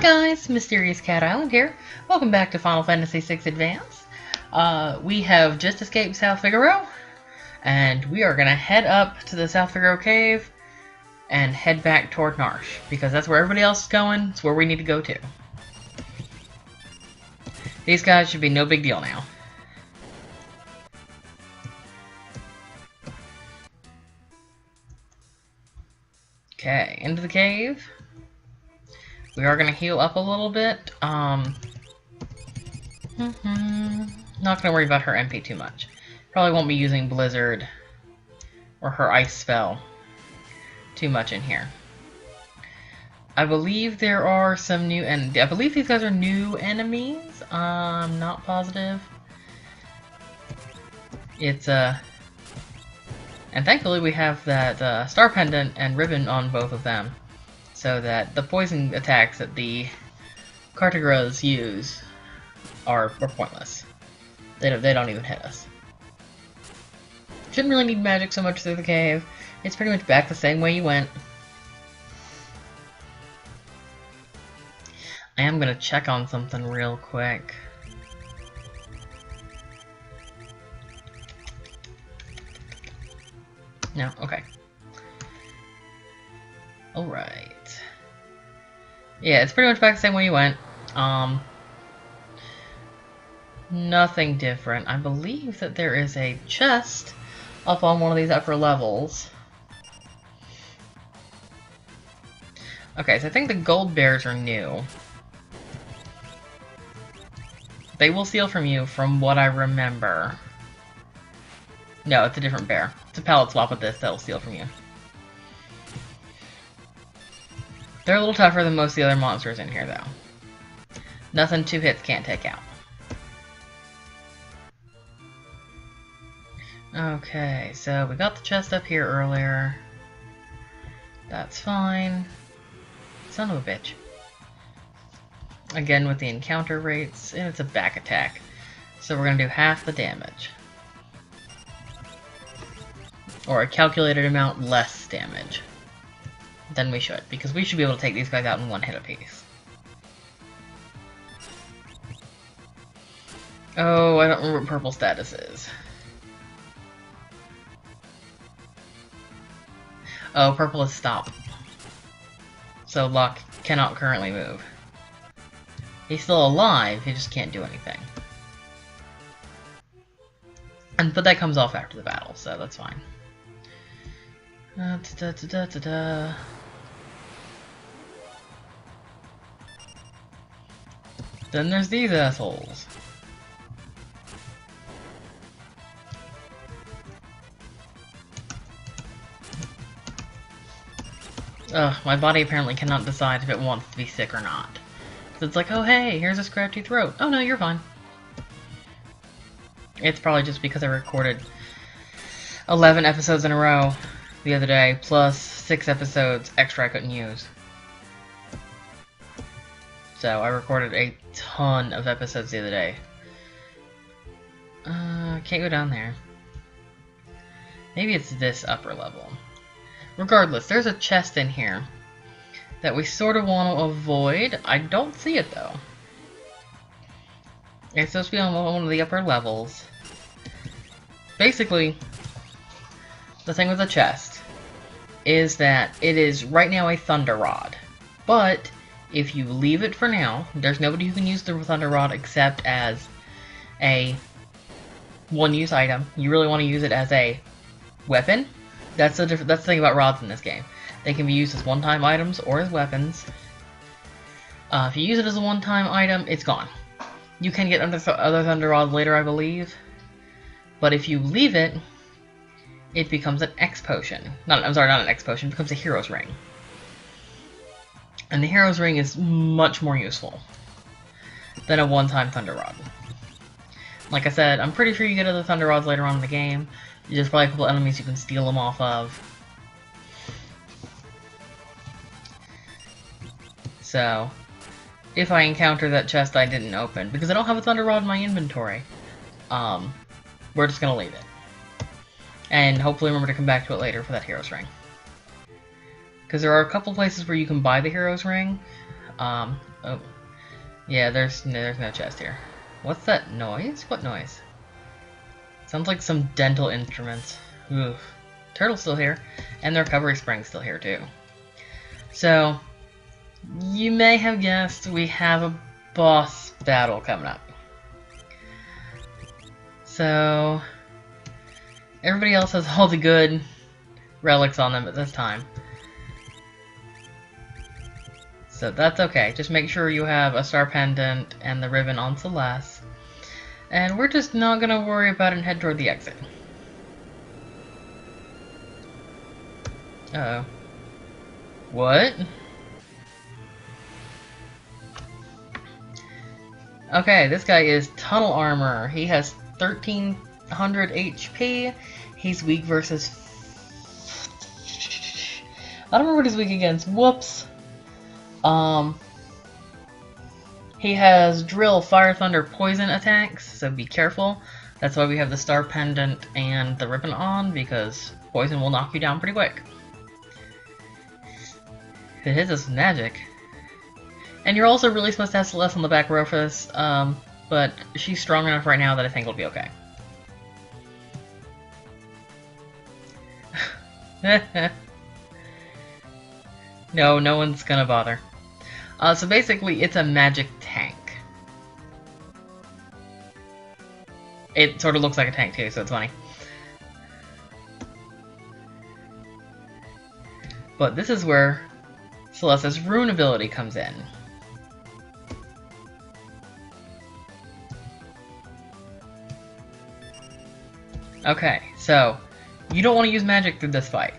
guys, Mysterious Cat Island here. Welcome back to Final Fantasy VI Advance. We have just escaped South Figaro, and we are going to head up to the South Figaro Cave and head back toward Narsh, because that's where everybody else is going. It's where we need to go to. These guys should be no big deal now. Okay, into the cave. We are going to heal up a little bit. Not going to worry about her MP too much. Probably won't be using Blizzard or her Ice spell too much in here. I believe there are some new, and I believe these guys are new enemies. I'm not positive. It's and thankfully we have that Star Pendant and Ribbon on both of them, so that the poison attacks that the Cartigras use are pointless. They don't even hit us. Shouldn't really need magic so much through the cave. It's pretty much back the same way you went. I am gonna check on something real quick. No? Okay. Alright. Yeah, it's pretty much back the same way you went. Nothing different. I believe that there is a chest up on one of these upper levels. Okay, so I think the gold bears are new. They will steal from you, from what I remember. No, it's a different bear. It's a pallet swap with this that'll steal from you. They're a little tougher than most of the other monsters in here, though. Nothing 2 hits can't take out. Okay, so we got the chest up here earlier. That's fine. Son of a bitch. Again with the encounter rates, and it's a back attack. So we're going to do half the damage. Or a calculated amount less damage than we should, because we should be able to take these guys out in 1 hit apiece. Oh, I don't remember what purple status is. Oh, purple is stop. So Locke cannot currently move. He's still alive, he just can't do anything. But that comes off after the battle, so that's fine. Then there's these assholes. Ugh, my body apparently cannot decide if it wants to be sick or not. So it's like, oh hey, here's a scratchy throat. Oh no, you're fine. It's probably just because I recorded 11 episodes in a row the other day, plus 6 episodes extra I couldn't use. So I recorded a ton of episodes the other day. Can't go down there. Maybe it's this upper level. Regardless, there's a chest in here that we sort of want to avoid. I don't see it though. It's supposed to be on one of the upper levels. Basically, the thing with the chest is that it is right now a Thunder Rod. But if you leave it for now, there's nobody who can use the Thunder Rod except as a one-use item. You really want to use it as a weapon. That's the thing about rods in this game. They can be used as one-time items or as weapons. If you use it as a one-time item, it's gone. You can get other Thunder Rods later, I believe. But if you leave it, it becomes an X potion. I'm sorry, not an X potion. It becomes a Hero's Ring. And the Hero's Ring is much more useful than a one-time Thunder Rod. Like I said, I'm pretty sure you get other Thunder Rods later on in the game. There's probably a couple enemies you can steal them off of. So, if I encounter that chest I didn't open, because I don't have a Thunder Rod in my inventory, we're just gonna leave it. And hopefully remember to come back to it later for that Hero's Ring. Because there are a couple places where you can buy the Hero's Ring. Oh. Yeah, there's no chest here. What's that noise? What noise? Sounds like some dental instruments. Oof. Turtle's still here, and the recovery spring's still here too. So, you may have guessed we have a boss battle coming up. So, everybody else has all the good relics on them at this time. So that's okay. Just make sure you have a star pendant and the ribbon on Celeste. And we're just not going to worry about it and head toward the exit. Uh-oh. What? Okay, this guy is Tunnel Armor. He has 1300 HP. He's weak versus... I don't remember what he's weak against. Whoops. He has Drill, Fire, Thunder, Poison attacks, so be careful. That's why we have the Star Pendant and the ribbon on, because Poison will knock you down pretty quick. It hits us with magic. And you're also really supposed to have Celeste on the back row for this, but she's strong enough right now that I think it'll be okay. No one's gonna bother. So basically, it's a magic tank. It sort of looks like a tank too, so it's funny. But this is where Celeste's rune ability comes in. Okay, so you don't want to use magic through this fight.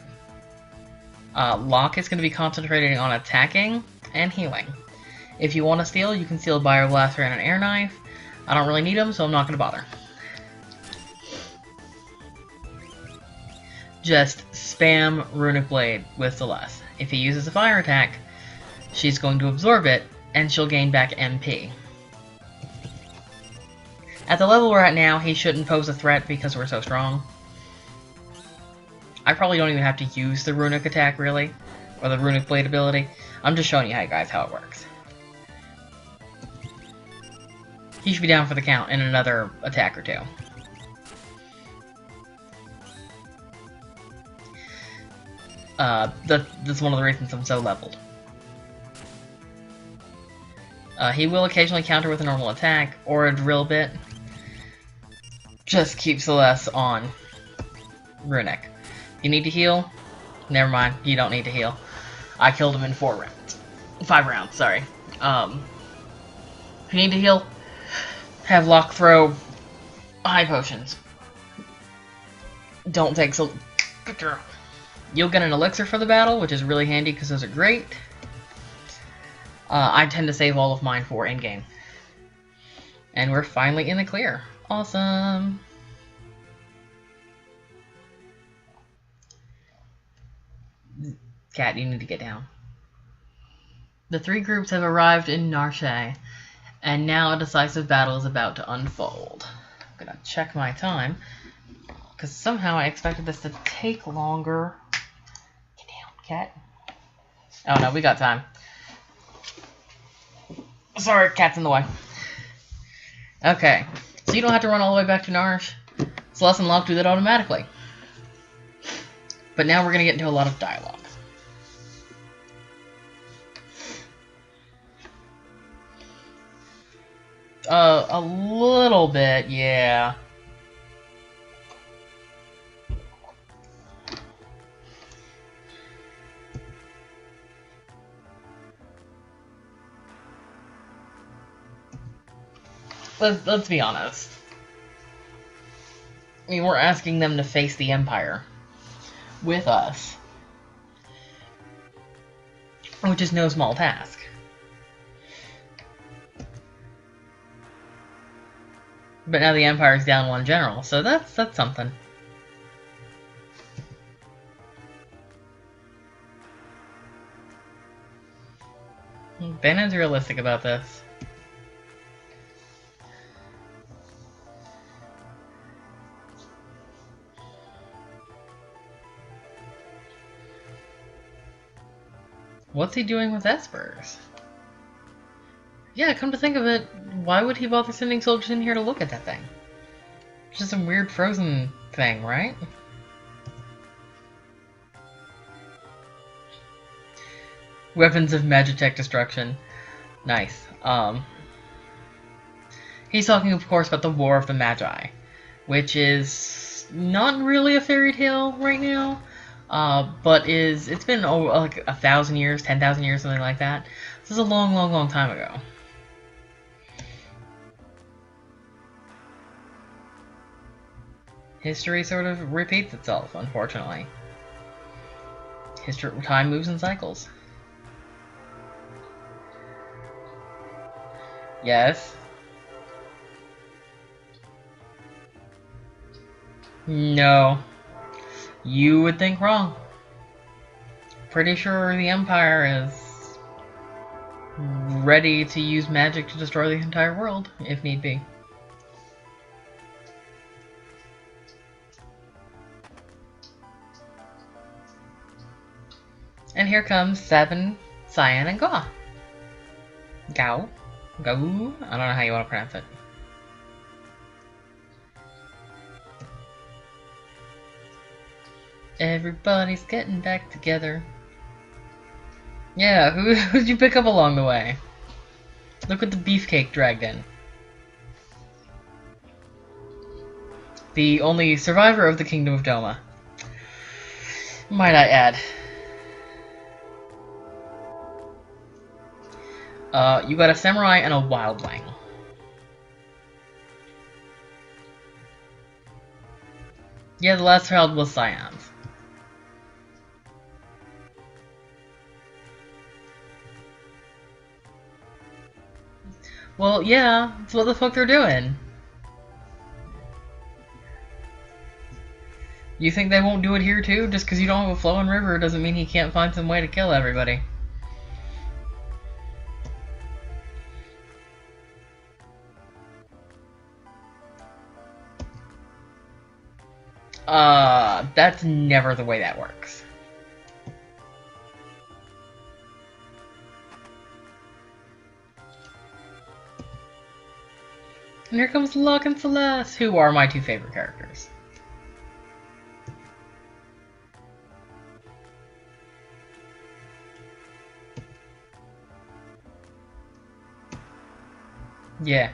Locke is going to be concentrating on attacking and healing. If you want to steal, you can steal a Bio Blaster and an Air Knife. I don't really need them, so I'm not going to bother. Just spam Runic Blade with Celeste. If he uses a fire attack, she's going to absorb it, and she'll gain back MP. At the level we're at now, he shouldn't pose a threat because we're so strong. I probably don't even have to use the Runic attack, really, or the Runic Blade ability. I'm just showing you guys how it works. He should be down for the count in another attack or two. That's one of the reasons I'm so leveled. He will occasionally counter with a normal attack or a drill bit. Just keep Celeste on Runic. You need to heal? Never mind, you don't need to heal. I killed him in 4 rounds. 5 rounds, sorry. If you need to heal, have Locke throw high potions. Don't take so... Good girl. You'll get an elixir for the battle, which is really handy because those are great. I tend to save all of mine for in-game. And we're finally in the clear. Awesome! Cat, you need to get down. The 3 groups have arrived in Narshe, and now a decisive battle is about to unfold. I'm gonna check my time, because somehow I expected this to take longer. Get down, cat. Oh no, we got time. Sorry, cat's in the way. Okay, so you don't have to run all the way back to Narsh. Celeste and Locke do that automatically. But now we're gonna get into a lot of dialogue. A little bit, yeah. Let's be honest. I mean, we're asking them to face the Empire with us, which is no small task. But now the Empire's down 1 general, so that's something. Bannon's realistic about this. What's he doing with Espers? Yeah, come to think of it, why would he bother sending soldiers in here to look at that thing? It's just some weird frozen thing, right? Weapons of Magitech destruction. Nice. He's talking, of course, about the War of the Magi, which is not really a fairy tale right now, but it's been like 1,000 years, 10,000 years, something like that. This is a long, long, long time ago. History sort of repeats itself, unfortunately. Time moves in cycles. Yes. No. You would think wrong. Pretty sure the Empire is ready to use magic to destroy the entire world, if need be. And here comes Seven, Cyan, and Gaw. Gao? Gao? I don't know how you want to pronounce it. Everybody's getting back together. Yeah, who'd you pick up along the way? Look what the beefcake dragged in. The only survivor of the Kingdom of Doma. Might I add. You got a samurai and a wildling. Yeah, the last child was Cyan's. Well, yeah, that's what the fuck they're doing. You think they won't do it here too? Just because you don't have a flowing river doesn't mean he can't find some way to kill everybody. That's never the way that works. And here comes Locke and Celeste, who are my two favorite characters. Yeah.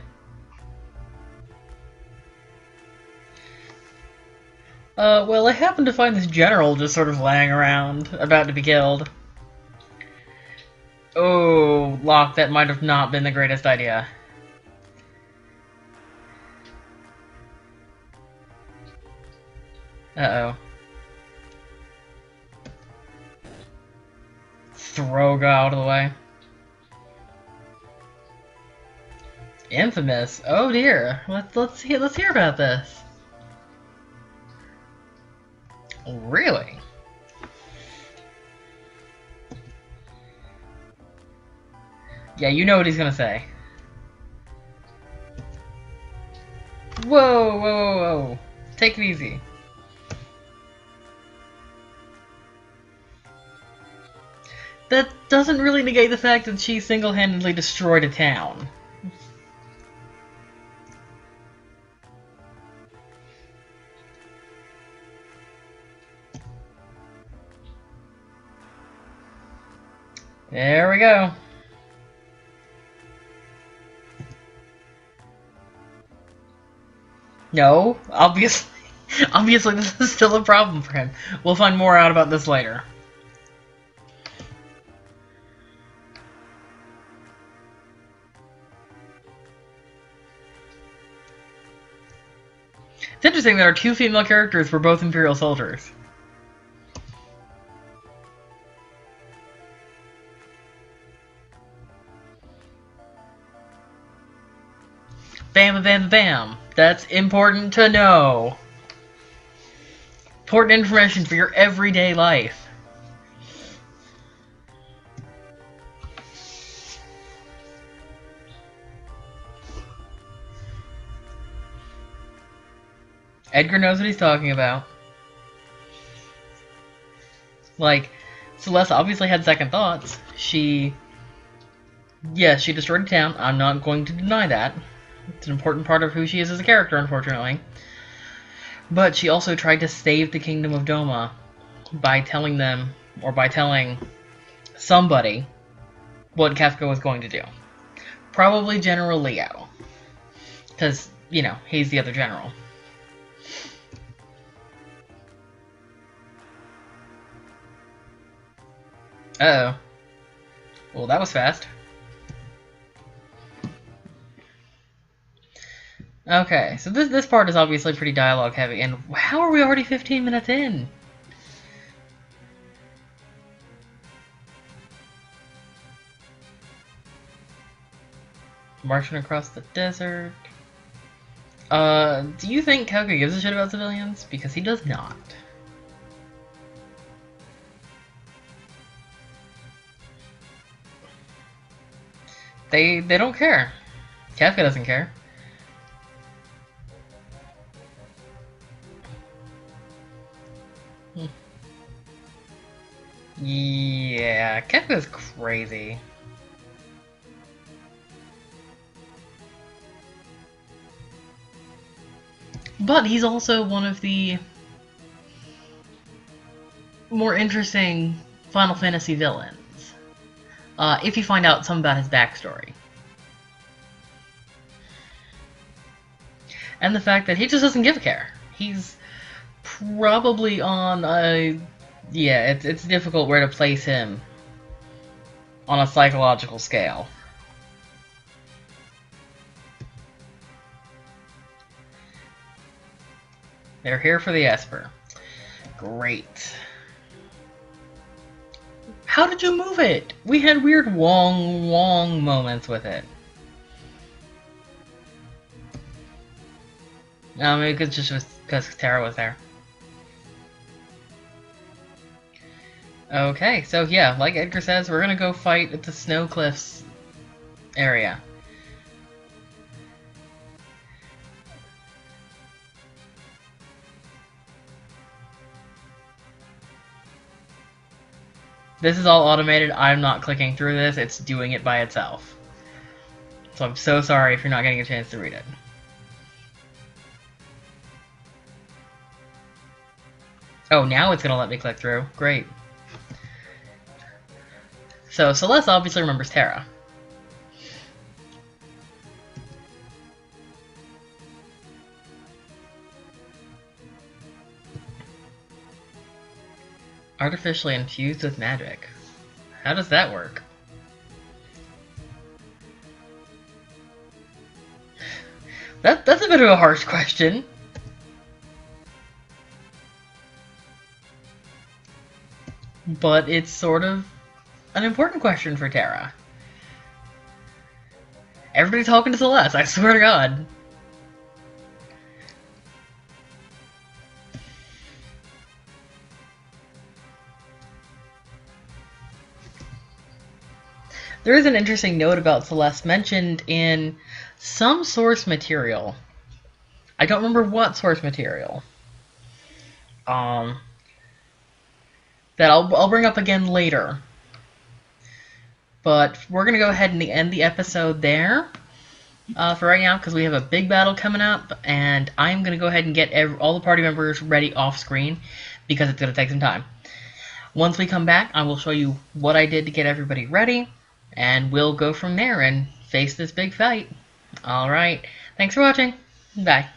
Well, I happened to find this general just sort of laying around, about to be killed. Oh, Locke, that might have not been the greatest idea. Uh-oh. Throw Ga out of the way. Infamous. Oh dear. Let's hear about this. Really? Yeah, you know what he's gonna say. Whoa, whoa, whoa, whoa. Take it easy. That doesn't really negate the fact that she single-handedly destroyed a town. There we go. No, obviously this is still a problem for him. We'll find more out about this later. It's interesting that our two female characters were both Imperial soldiers. Bam, bam, bam. That's important to know. Important information for your everyday life. Edgar knows what he's talking about. Like, Celeste obviously had second thoughts. She Yes, she destroyed a town. I'm not going to deny that. It's an important part of who she is as a character, unfortunately. But she also tried to save the Kingdom of Doma by telling them, or by telling somebody, what Kefka was going to do. Probably General Leo. Because, you know, he's the other general. Uh-oh. Well, that was fast. Okay, so this part is obviously pretty dialogue heavy, and how are we already 15 minutes in? Marching across the desert. Do you think Kefka gives a shit about civilians? Because he does not. They don't care. Kefka doesn't care. Yeah, Kefka's crazy. But he's also one of the more interesting Final Fantasy villains. If you find out some about his backstory. And the fact that he just doesn't give a care. He's probably on a... Yeah, it's difficult where to place him on a psychological scale. They're here for the Esper. Great. How did you move it? We had weird wong moments with it. Maybe it's just because Terra was there. Okay, so yeah, like Edgar says, we're gonna go fight at the Snow Cliffs area. This is all automated. I'm not clicking through this. It's doing it by itself. So I'm so sorry if you're not getting a chance to read it. Oh, now it's gonna let me click through. Great. So Celeste obviously remembers Terra. Artificially infused with magic. How does that work? That's a bit of a harsh question. But it's sort of an important question for Terra. Everybody's talking to Celeste, I swear to God. There is an interesting note about Celeste mentioned in some source material. I don't remember what source material. That I'll bring up again later. But we're going to go ahead and end the episode there for right now, because we have a big battle coming up, and I'm going to go ahead and get all the party members ready off screen, because it's going to take some time. Once we come back, I will show you what I did to get everybody ready, and we'll go from there and face this big fight. Alright, thanks for watching. Bye.